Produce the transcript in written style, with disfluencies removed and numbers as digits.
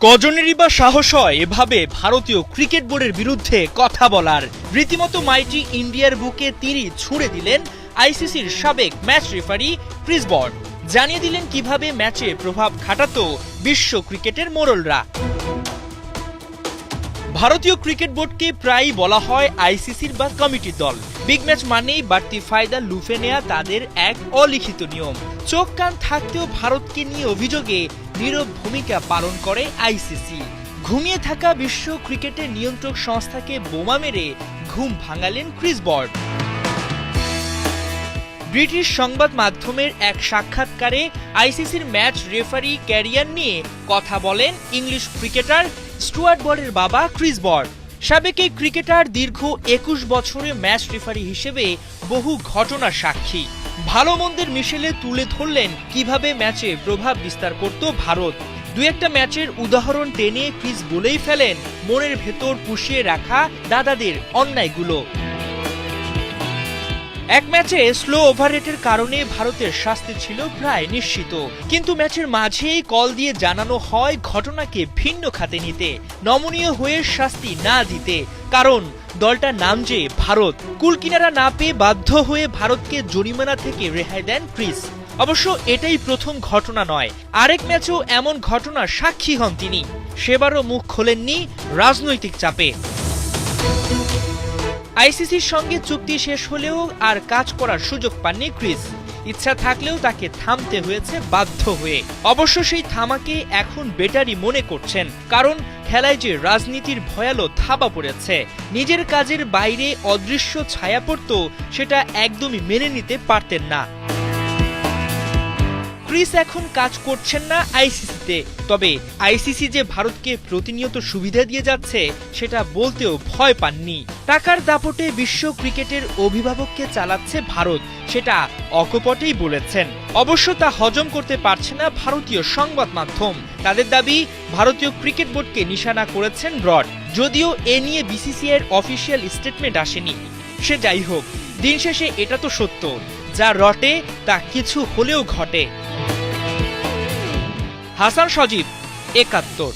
কজনেরই বা সাহস হয় এভাবে ভারতীয় ক্রিকেট বোর্ডের বিরুদ্ধে কথা বলার। রীতিমতো মাইটি ইন্ডিয়ার বুকে তিরি ছুঁড়ে দিলেন আইসিসির সাবেক ম্যাচ রেফারি ক্রিস ব্রড। জানিয়ে দিলেন কিভাবে ম্যাচে প্রভাব খাটাতো বিশ্ব ক্রিকেটের মোড়লরা। ভারতীয় ক্রিকেট বোর্ডকে প্রায়ই বলা হয় আইসিসির বা কমিটির দল। বিগ ম্যাচ মানেই বাড়তি ফায়দা লুফে নেয়া তাদের এক অলিখিত নিয়ম। চোখ কান থাকতেও ভারতকে নিয়ে অভিযোগে নীরব ভূমিকা পালন করে আইসিসি। ঘুমিয়ে থাকা বিশ্ব ক্রিকেটের নিয়ন্ত্রক সংস্থাকে বোমা মেরে ঘুম ভাঙালেন ক্রিস ব্রড। ব্রিটিশ সংবাদ মাধ্যমের এক সাক্ষাৎকারে আইসিসির ম্যাচ রেফারি ক্যারিয়ার নিয়ে কথা বলেন ইংলিশ ক্রিকেটার স্টুয়ার্ট ব্রডের বাবা ক্রিস ব্রড। সাবেক এই ক্রিকেটার দীর্ঘ ২১ বছরে ম্যাচ রেফারি হিসেবে বহু ঘটনার সাক্ষী। ভালো মন্দের মিশেলে তুলে ধরলেন কিভাবে ম্যাচে প্রভাব বিস্তার করত ভারত। দু একটা ম্যাচের উদাহরণ টেনে ক্রিস বলেই ফেলেন মনের ভেতর পুষিয়ে রাখা দাদাদের অন্যায়গুলো। এক ম্যাচে স্লো ওভাররেটের কারণে ভারতের শাস্তি ছিল প্রায় নিশ্চিত, কিন্তু ম্যাচের মাঝেই কল দিয়ে জানানো হয় ঘটনাকে ভিন্ন খাতে নিতে, নমনীয় হয়ে শাস্তি না দিতে। কারণ দলটার নাম যে ভারত। কুলকিনারা না পেয়ে বাধ্য হয়ে ভারতকে জরিমানা থেকে রেহাই দেন ক্রিস। অবশ্য এটাই প্রথম ঘটনা নয়, আরেক ম্যাচেও এমন ঘটনার সাক্ষী হন তিনি। সেবারও মুখ খোলেননি রাজনৈতিক চাপে। আইসিসির সঙ্গে চুক্তি শেষ হলেও আর কাজ করার সুযোগ পাননি ক্রিস। ইচ্ছা থাকলেও তাকে থামতে হয়েছে বাধ্য হয়ে। অবশ্য সেই থামাকে এখন বেটারই মনে করছেন, কারণ খেলায় যে রাজনীতির ভয়ালো থাবা পড়েছে, নিজের কাজের বাইরে অদৃশ্য ছায়া পড়ত, সেটা একদমই মেনে নিতে পারতেন না। ক্রিস এখন কাজ করছেন না আইসিসিতে, তবে আইসিসি যে ভারতকে প্রতিনিয়ত সুবিধা দিয়ে যাচ্ছে সেটা বলতেও ভয় পাননি। টাকার দাপটে বিশ্ব ক্রিকেটের অভিভাবককে চালাচ্ছে ভারত, সেটা অকপটেই বলেছেন। অবশ্য তা হজম করতে পারছে না ভারতীয় সংবাদ মাধ্যম। তাদের দাবি ভারতীয় ক্রিকেট বোর্ডকে নিশানা করেছেন ব্রড, যদিও এ নিয়ে বিসিসিআইয়ের অফিসিয়াল স্টেটমেন্ট আসেনি। সে যাই হোক, দিন শেষে এটা তো সত্য, যা রটে তা কিছু হলেও ঘটে। হাসান সজীব, ৭১।